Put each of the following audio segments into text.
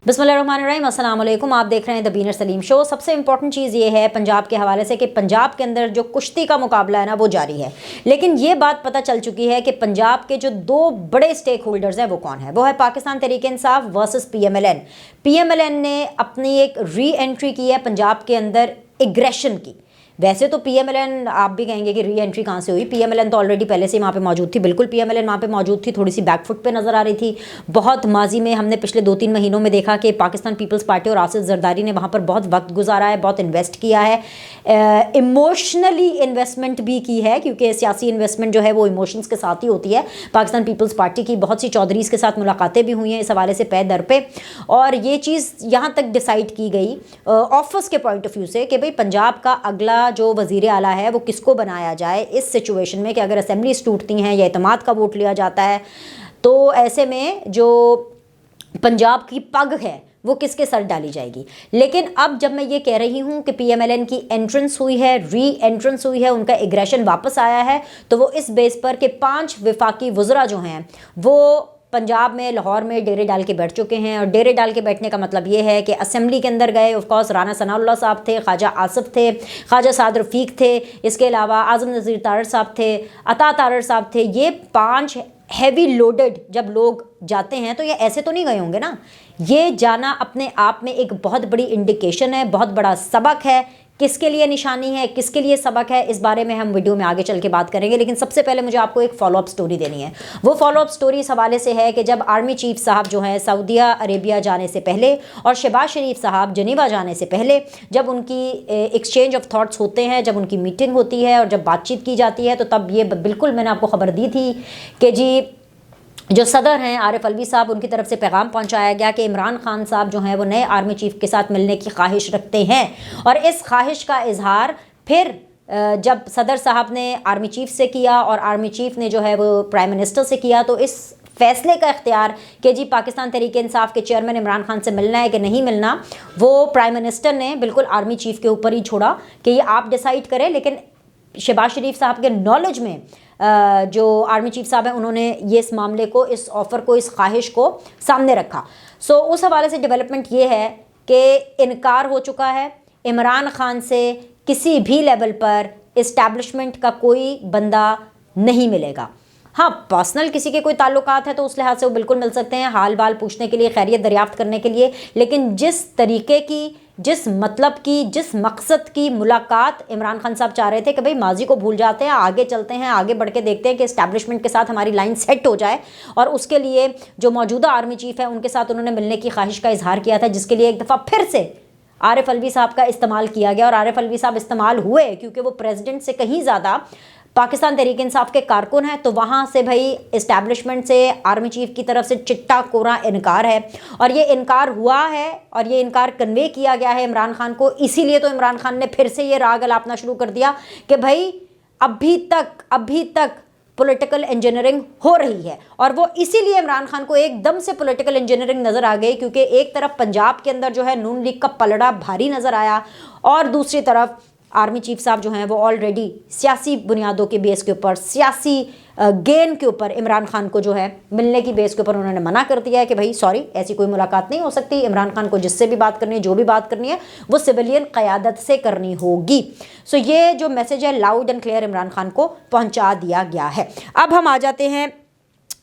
बिस्मिल्लाहिर्रहमानिर्रहीम, अस्सलाम वालेकुम। आप देख रहे हैं द बीनर सलीम शो। सबसे इंपॉर्टेंट चीज़ ये है पंजाब के हवाले से कि पंजाब के अंदर जो कुश्ती का मुकाबला है ना वो जारी है, लेकिन ये बात पता चल चुकी है कि पंजाब के जो दो बड़े स्टेक होल्डर्स हैं वो कौन है। वो है Pakistan Tehreek Insaf versus PMLN। PMLN ने अपनी एक री एंट्री की है पंजाब के अंदर एग्रेशन की। वैसे तो PMLN आप भी कहेंगे कि री एंट्री कहाँ से हुई, PMLN तो ऑलरेडी पहले से वहाँ पे मौजूद थी। बिल्कुल PMLN वहाँ पे मौजूद थी, थोड़ी सी बैकफुट पे नज़र आ रही थी। बहुत माजी में हमने पिछले 2-3 महीनों में देखा कि पाकिस्तान पीपल्स पार्टी और आसिफ जरदारी ने वहाँ पर बहुत वक्त गुजारा है, बहुत इन्वेस्ट किया है, इमोशनली इन्वेस्टमेंट भी की है, क्योंकि सियासी इन्वेस्टमेंट जो है वो इमोशंस के साथ ही होती है। पाकिस्तान पीपल्स पार्टी की बहुत सी चौधरीज़ के साथ मुलाकातें भी हुई हैं इस हवाले से पे दर पे, और ये चीज़ यहाँ तक डिसाइड की गई ऑफिस के पॉइंट ऑफ व्यू से कि भाई पंजाब का अगला जो वज़ीर आला है वो किसको बनाया जाए इस सिचुएशन में कि अगर असेंबलीज टूटती हैं या इतमाद का वोट लिया जाता है तो ऐसे में जो पंजाब की पग है वो किसके सर डाली जाएगी। लेकिन अब जब मैं ये कह रही हूँ कि PMLN की एंट्रेंस हुई है, री एंट्रेंस हुई है, उनका एग्रेशन वापस आया है, तो वो इस बेस पर कि 5 वफाकी वज़रा जो हैं वो पंजाब में लाहौर में डेरे डाल के बैठ चुके हैं। और डेरे डाल के बैठने का मतलब ये है कि असेंबली के अंदर गए, ऑफ कोर्स राना सनाउल्लाह साहब थे, ख्वाजा आसिफ थे, ख्वाजा साद रफ़ीक थे, इसके अलावा आज़म नज़ीर तारड़ साहब थे, अता तारड़ साहब थे। ये 5 हैवी लोडेड जब लोग जाते हैं तो ये ऐसे तो नहीं गए होंगे ना। ये जाना अपने आप में एक बहुत बड़ी इंडिकेशन है, बहुत बड़ा सबक है। किसके लिए निशानी है, किसके लिए सबक है, इस बारे में हम वीडियो में आगे चल के बात करेंगे। लेकिन सबसे पहले मुझे आपको एक फॉलोअप स्टोरी देनी है। वो फॉलोअप स्टोरी इस हवाले से है कि जब आर्मी चीफ साहब जो हैं सऊदी अरेबिया जाने से पहले और शहबाज शरीफ साहब जनीवा जाने से पहले जब उनकी एक्सचेंज ऑफ थाट्स होते हैं, जब उनकी मीटिंग होती है और जब बातचीत की जाती है, तो तब ये बिल्कुल मैंने आपको खबर दी थी कि जी जो सदर हैं आरिफ अलवी साहब, उनकी तरफ से पैगाम पहुंचाया गया कि इमरान खान साहब जो हैं वो नए आर्मी चीफ के साथ मिलने की ख्वाहिश रखते हैं। और इस ख्वाहिश का इजहार फिर जब सदर साहब ने आर्मी चीफ से किया और आर्मी चीफ ने जो है वो प्राइम मिनिस्टर से किया, तो इस फैसले का इख्तियार कि जी पाकिस्तान तहरीक इंसाफ के चेयरमैन इमरान खान से मिलना है कि नहीं मिलना, वो प्राइम मिनिस्टर ने बिल्कुल आर्मी चीफ के ऊपर ही छोड़ा कि ये आप डिसाइड करें। लेकिन शहबाज शरीफ साहब के नॉलेज में जो आर्मी चीफ साहब हैं उन्होंने ये इस मामले को, इस ऑफ़र को, इस ख्वाहिश को सामने रखा। सो उस हवाले से डेवलपमेंट ये है कि इनकार हो चुका है इमरान खान से किसी भी लेवल पर इस्टेब्लिशमेंट का कोई बंदा नहीं मिलेगा। हाँ, पर्सनल किसी के कोई ताल्लुकात है तो उस लिहाज से वो बिल्कुल मिल सकते हैं, हाल बाल पूछने के लिए, खैरियत दरियाफ्त करने के लिए। लेकिन जिस तरीके की, जिस मतलब की, जिस मकसद की मुलाकात इमरान खान साहब चाह रहे थे कि भाई माजी को भूल जाते हैं, आगे चलते हैं, आगे बढ़ के देखते हैं कि इस्टेब्लिशमेंट के साथ हमारी लाइन सेट हो जाए, और उसके लिए जो मौजूदा आर्मी चीफ है उनके साथ उन्होंने मिलने की ख्वाहिश का इजहार किया था, जिसके लिए एक दफ़ा फिर से आरिफ अलवी साहब का इस्तेमाल किया गया। और आरिफ अलवी साहब इस्तेमाल हुए क्योंकि वो प्रेसिडेंट से कहीं ज़्यादा पाकिस्तान तहरीक इंसाफ के कारकुन हैं, तो वहाँ से भाई इस्टेब्लिशमेंट से आर्मी चीफ की तरफ से चिट्टा कोरा इनकार है। और ये इनकार हुआ है और ये इनकार कन्वे किया गया है इमरान खान को। इसीलिए तो इमरान खान ने फिर से ये राग अलापना शुरू कर दिया कि भाई अभी तक पॉलिटिकल इंजीनियरिंग हो रही है। और वो इसीलिए इमरान खान को एकदम से पॉलिटिकल इंजीनियरिंग नज़र आ गई, क्योंकि एक तरफ पंजाब के अंदर जो है नून लीग का पलड़ा भारी नज़र आया, और दूसरी तरफ आर्मी चीफ साहब जो हैं वो ऑलरेडी सियासी बुनियादों के बेस के ऊपर, सियासी गेन के ऊपर इमरान खान को जो है मिलने की बेस के ऊपर उन्होंने मना कर दिया है कि भाई सॉरी, ऐसी कोई मुलाकात नहीं हो सकती। इमरान खान को जिससे भी बात करनी है, जो भी बात करनी है, वो सिविलियन क़यादत से करनी होगी। सो ये जो मैसेज है loud and clear Imran Khan को पहुँचा दिया गया है। अब हम आ जाते हैं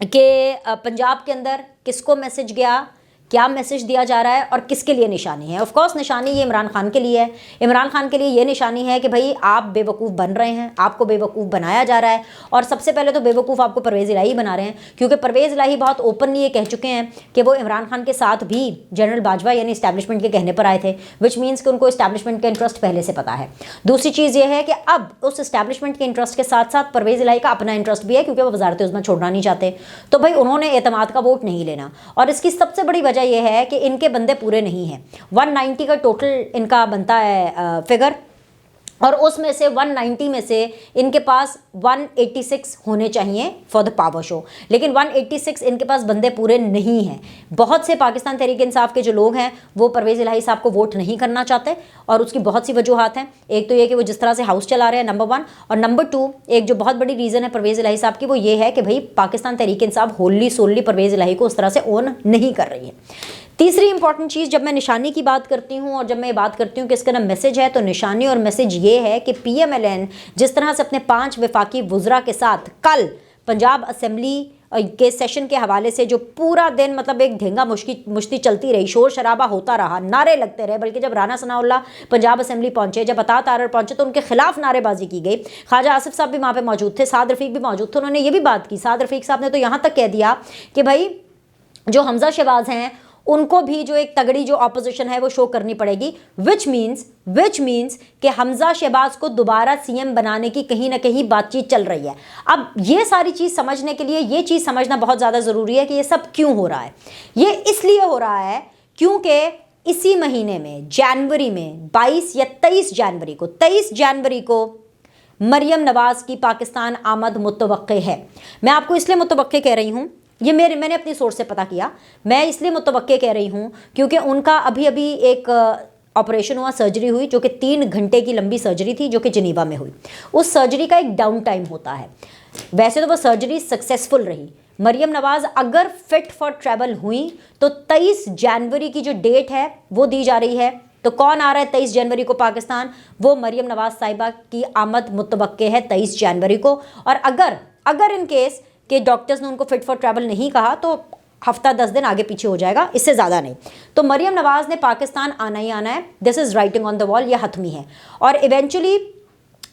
कि पंजाब के अंदर किसको मैसेज गया, क्या मैसेज दिया जा रहा है और किसके लिए निशानी है। ऑफ कोर्स निशानी ये इमरान खान के लिए है। इमरान खान के लिए ये निशानी है कि भाई आप बेवकूफ़ बन रहे हैं, आपको बेवकूफ़ बनाया जा रहा है। और सबसे पहले तो बेवकूफ़ आपको परवेज़ इलाही बना रहे हैं, क्योंकि परवेज़ इलाही बहुत ओपनली ये कह चुके हैं कि वो इमरान खान के साथ भी जनरल बाजवा यानी इस्टेब्लिशमेंट के कहने पर आए थे, विच मीन्स कि उनको इस्टेब्लिशमेंट का इंटरेस्ट पहले से पता है। दूसरी चीज़ ये है कि अब उस इस्टेब्लिशमेंट के इंटरेस्ट के साथ साथ परवेज़ इलाही का अपना इंटरेस्ट भी है, क्योंकि वो वज़ारत उज़्मा छोड़ना नहीं चाहते। तो भाई उन्होंने एतमाद का वोट नहीं लेना, और इसकी सबसे बड़ी वजह यह है कि इनके बंदे पूरे नहीं हैं। 190 का टोटल इनका बनता है फिगर, और उसमें से 190 में से इनके पास 186 होने चाहिए फॉर द पावर शो, लेकिन 186 इनके पास बंदे पूरे नहीं हैं। बहुत से पाकिस्तान तहरीक इंसाफ के जो लोग हैं वो परवेज़ इलाही साहब को वोट नहीं करना चाहते, और उसकी बहुत सी वजूहात हैं। एक तो ये कि वो जिस तरह से हाउस चला रहे हैं, नंबर 1, और नंबर 2 एक जो बहुत बड़ी रीज़न है परवेज़ इलाही साहब की, वो ये है कि भाई पाकिस्तान तहरीक इंसाफ होली सोली परवेज़ इलाही को उस तरह से ओन नहीं कर रही है। तीसरी इंपॉर्टेंट चीज़, जब मैं निशानी की बात करती हूँ और जब मैं बात करती हूँ कि इसका ना मैसेज है, तो निशानी और मैसेज ये है कि PMLN जिस तरह से अपने 5 वफाकी वुज़रा के साथ कल पंजाब असेंबली के सेशन के हवाले से जो पूरा दिन मतलब एक धेंगा मुश्ती चलती रही, शोर शराबा होता रहा, नारे लगते रहे, बल्कि जब राना सनाउल्लाह पंजाब असेंबली पहुंचे, जब अता तारर पहुंचे तो उनके खिलाफ नारेबाजी की गई। ख्वाजा आसिफ साहब भी वहाँ पे मौजूद थे, साद रफ़ीक भी मौजूद थे, उन्होंने ये भी बात की। साद रफ़ीक साहब ने तो यहाँ तक कह दिया कि भाई जो हमजा शहबाज हैं उनको भी जो एक तगड़ी जो ऑपोजिशन है वो शो करनी पड़ेगी, विच मीन्स कि हमजा शहबाज को दोबारा CM बनाने की कहीं ना कहीं बातचीत चल रही है। अब ये सारी चीज़ समझने के लिए ये चीज़ समझना बहुत ज़्यादा ज़रूरी है कि ये सब क्यों हो रहा है। ये इसलिए हो रहा है क्योंकि इसी महीने में जनवरी में 22 या 23 जनवरी को मरियम नवाज़ की पाकिस्तान आमद मुतवक्के है। मैं आपको इसलिए मुतवक्के कह रही हूँ, ये मैंने अपनी सोर्स से पता किया, मैं इसलिए मुतवक्के कह रही हूँ क्योंकि उनका अभी एक ऑपरेशन हुआ, सर्जरी हुई, जो कि 3 घंटे की लंबी सर्जरी थी, जो कि जिनीवा में हुई। उस सर्जरी का एक डाउन टाइम होता है। वैसे तो वो सर्जरी सक्सेसफुल रही। मरियम नवाज़ अगर फिट फॉर ट्रैवल हुई तो 23 जनवरी की जो डेट है वो दी जा रही है। तो कौन आ रहा है 23 जनवरी को पाकिस्तान? वो मरियम नवाज़ साहिबा की आमद मुतवक्के है 23 जनवरी को। और अगर इन केस कि डॉक्टर्स ने उनको फिट फॉर ट्रैवल नहीं कहा तो हफ्ता 10 दिन आगे पीछे हो जाएगा, इससे ज़्यादा नहीं। तो मरियम नवाज़ ने पाकिस्तान आना ही आना है, this is writing on the wall, ये हतमी है। और इवेंचुअली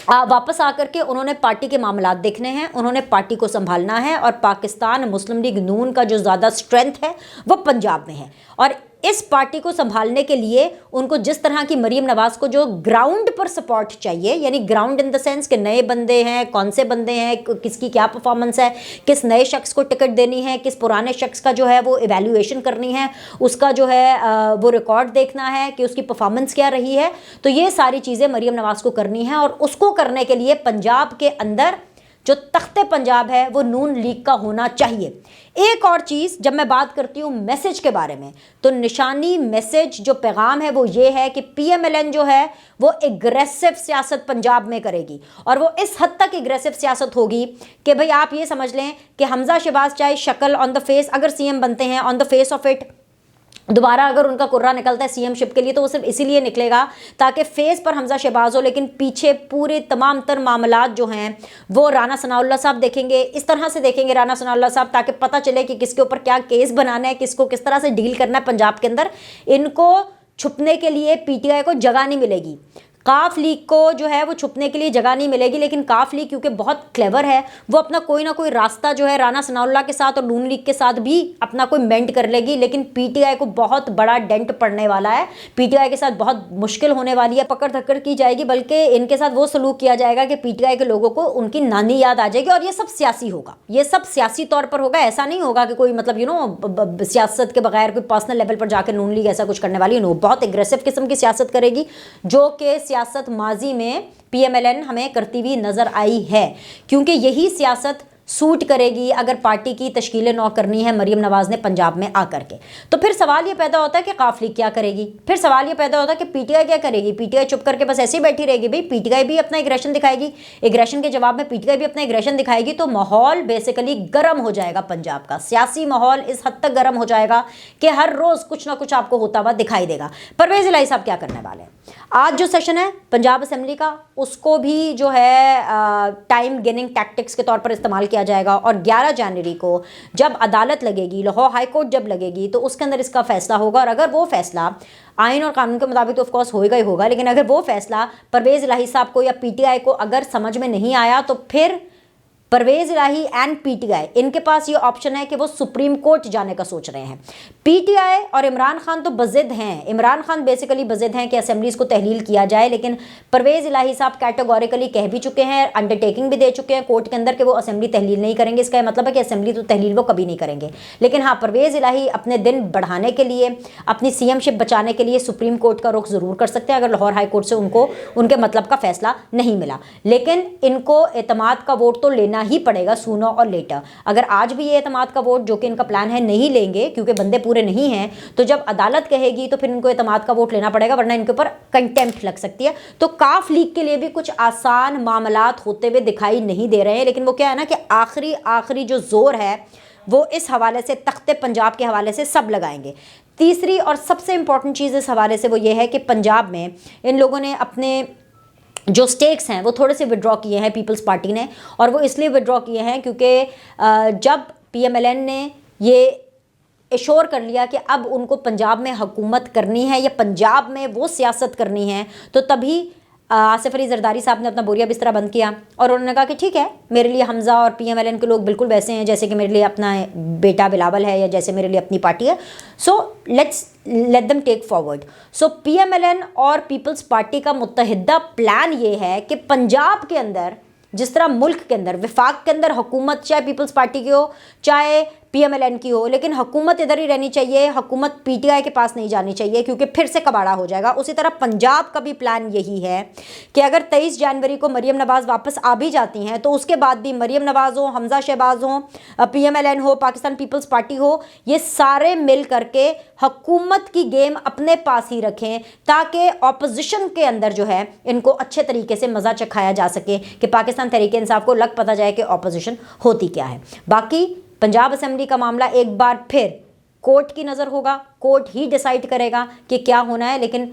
वापस आकर के उन्होंने पार्टी के मामलात देखने हैं, उन्होंने पार्टी को संभालना है। और पाकिस्तान मुस्लिम लीग नून का जो ज़्यादा स्ट्रेंथ है वो पंजाब में है। और इस पार्टी को संभालने के लिए उनको जिस तरह की मरियम नवाज़ को जो ग्राउंड पर सपोर्ट चाहिए, यानी ग्राउंड इन द सेंस कि नए बंदे हैं, कौन से बंदे हैं, किसकी क्या परफॉर्मेंस है, किस नए शख्स को टिकट देनी है, किस पुराने शख्स का जो है वो इवैल्यूएशन करनी है, उसका जो है वो रिकॉर्ड देखना है कि उसकी परफॉर्मेंस क्या रही है। तो ये सारी चीज़ें मरियम नवाज़ को करनी है। और उसको करने के लिए पंजाब के अंदर जो तख्ते पंजाब है वो नून लीग का होना चाहिए। एक और चीज़, जब मैं बात करती हूँ मैसेज के बारे में, तो निशानी मैसेज जो पैगाम है वो ये है कि PMLN जो है वो एग्रेसिव सियासत पंजाब में करेगी। और वो इस हद तक एग्रेसिव सियासत होगी कि भाई आप ये समझ लें कि हमजा शहबाज चाहे शक्ल ऑन द फेस अगर CM बनते हैं, on the face of it दोबारा अगर उनका कुर्रा निकलता है CM शिप के लिए तो वो सिर्फ इसीलिए निकलेगा ताकि फेस पर हमजा शहबाज हो, लेकिन पीछे पूरे तमाम तर मामलात जो हैं वो राना सनाउल्लाह साहब देखेंगे। इस तरह से देखेंगे राना सनाउल्लाह साहब ताकि पता चले कि किसके ऊपर क्या केस बनाना है, किसको किस तरह से डील करना है पंजाब के अंदर। इनको छुपने के लिए PTI को जगह नहीं मिलेगी, काफ लीग को जो है वो छुपने के लिए जगह नहीं मिलेगी। लेकिन काफ लीग क्योंकि बहुत क्लेवर है, वो अपना कोई ना कोई रास्ता जो है राना सनाउल्लाह के साथ और नून लीग के साथ भी अपना कोई मेंट कर लेगी। लेकिन PTI को बहुत बड़ा डेंट पड़ने वाला है, PTI के साथ बहुत मुश्किल होने वाली है, पकड़ धक्कड़ की जाएगी, बल्कि इनके साथ वो सलूक किया जाएगा कि PTI के लोगों को उनकी नानी याद आ जाएगी। और ये सब सियासी होगा, ये सब सियासी तौर पर होगा। ऐसा नहीं होगा कि कोई मतलब सियासत के बगैर कोई पर्सनल लेवल पर जाकर नून लीग ऐसा कुछ करने वाली नो, बहुत एग्रेसिव किस्म की सियासत करेगी, जो कि सियासत माजी में PMLN हमें करती हुई नजर आई है। क्योंकि यही सियासत सूट करेगी अगर पार्टी की तश्कील नौ करनी है मरियम नवाज़ ने पंजाब में आकर के। तो फिर सवाल ये पैदा होता है कि काफ लीग क्या करेगी, फिर सवाल ये पैदा होता है कि PTI क्या करेगी। PTI चुप करके बस ऐसे ही बैठी रहेगी? भाई PTI भी अपना एग्रेशन दिखाएगी, एग्रेशन के जवाब में PTI भी अपना एग्रेशन दिखाएगी। तो माहौल बेसिकली गर्म हो जाएगा, पंजाब का सियासी माहौल इस हद तक गर्म हो जाएगा कि हर रोज़ कुछ ना कुछ आपको होता हुआ दिखाई देगा। परवेज़ इलाही साहब क्या करने वाले हैं? आज जो सेशन है पंजाब असेंबली का, उसको भी जो है टाइम गेनिंग टैक्टिक्स के तौर पर इस्तेमाल किया जाएगा। और 11 जनवरी को जब अदालत लगेगी, लाहौर हाई कोर्ट जब लगेगी, तो उसके अंदर इसका फैसला होगा। और अगर वो फैसला आइन और कानून के मुताबिक तो ऑफकोर्स होगा ही होगा, लेकिन अगर वो फैसला परवेज़ इलाही साहब को या PTI को अगर समझ में नहीं आया तो फिर परवेज़ इलाही एंड PTI इनके पास ये ऑप्शन है कि वो सुप्रीम कोर्ट जाने का सोच रहे हैं। PTI और इमरान खान तो बज़िद हैं, इमरान खान बेसिकली बज़िद हैं कि असेंबलीज़ को तहलील किया जाए, लेकिन परवेज़ इलाही साहब कैटेगोरिकली कह भी चुके हैं, अंडरटेकिंग भी दे चुके हैं कोर्ट के अंदर कि वो असेंबली तहलील नहीं करेंगे। इसका मतलब है कि असेंबली तो तहलील वो कभी नहीं करेंगे। लेकिन हाँ, परवेज़ इलाही अपने दिन बढ़ाने के लिए, अपनी CM शिप बचाने के लिए सुप्रीम कोर्ट का रुख ज़रूर कर सकते हैं अगर लाहौर हाई कोर्ट से उनको उनके मतलब का फैसला नहीं मिला। लेकिन इनको एतमाद का वोट तो लेना ही पड़ेगा सूनो और लेटर। अगर आज भी ये एतमाद का वोट, जो कि इनका प्लान है, नहीं लेंगे क्योंकि बंदे पूरे नहीं हैं, तो जब अदालत कहेगी तो फिर इनको एतमाद का वोट लेना पड़ेगा, वरना इनके ऊपर कंटेम्प्ट लग सकती है। तो काफ लीग के लिए भी कुछ आसान मामलात होते हुए दिखाई नहीं दे रहे हैं। लेकिन वो क्या है ना कि आखिरी जो जोर है वो इस हवाले से, तख्ते पंजाब के हवाले से सब लगाएंगे। तीसरी और सबसे इंपॉर्टेंट चीज़ इस हवाले से वो ये है कि पंजाब में इन लोगों ने अपने जो स्टेक्स हैं वो थोड़े से विड्रॉ किए हैं पीपल्स पार्टी ने, और वो इसलिए विड्रॉ किए हैं क्योंकि जब PMLN ने ये एश्योर कर लिया कि अब उनको पंजाब में हुकूमत करनी है या पंजाब में वो सियासत करनी है, तो तभी आसिफ अली जरदारी साहब ने अपना बोरिया बिस्तरा बंद किया और उन्होंने कहा कि ठीक है, मेरे लिए हमज़ा और PMLN के लोग बिल्कुल वैसे हैं जैसे कि मेरे लिए अपना बेटा बिलावल है या जैसे मेरे लिए अपनी पार्टी है, so let them take forward. So PMLN और पीपल्स पार्टी का मुत्तहिदा प्लान ये है कि पंजाब के अंदर जिस तरह मुल्क के अंदर विफाक के अंदर हुकूमत चाहे पीपल्स पार्टी की हो चाहे PMLN की हो, लेकिन हुकूमत इधर ही रहनी चाहिए, हुकूमत PTI के पास नहीं जानी चाहिए क्योंकि फिर से कबाड़ा हो जाएगा। उसी तरह पंजाब का भी प्लान यही है कि अगर 23 जनवरी को मरीम नवाज़ वापस आ भी जाती हैं तो उसके बाद भी मरीम नवाज़ हो, हमजा शहबाज हो, PMLN हो, पाकिस्तान पीपल्स पार्टी हो, ये सारे मिल करके हुकूमत की गेम अपने पास ही रखें ताकि ऑपोजिशन के अंदर जो है इनको अच्छे तरीके से मज़ा चखाया जा सके कि पाकिस्तान तहरीक इंसाफ को लग पता जाए कि ऑपोजिशन होती क्या है। बाकी पंजाब असेंबली का मामला एक बार फिर कोर्ट की नज़र होगा, कोर्ट ही डिसाइड करेगा कि क्या होना है, लेकिन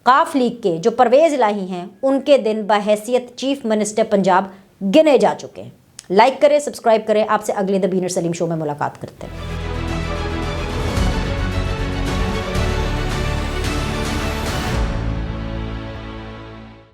काफ लीग के जो परवेज़ इलाही हैं उनके दिन बहैसियत चीफ मिनिस्टर पंजाब गिने जा चुके हैं। लाइक करें, सब्सक्राइब करें। आपसे अगले द बीनर सलीम शो में मुलाकात करते हैं।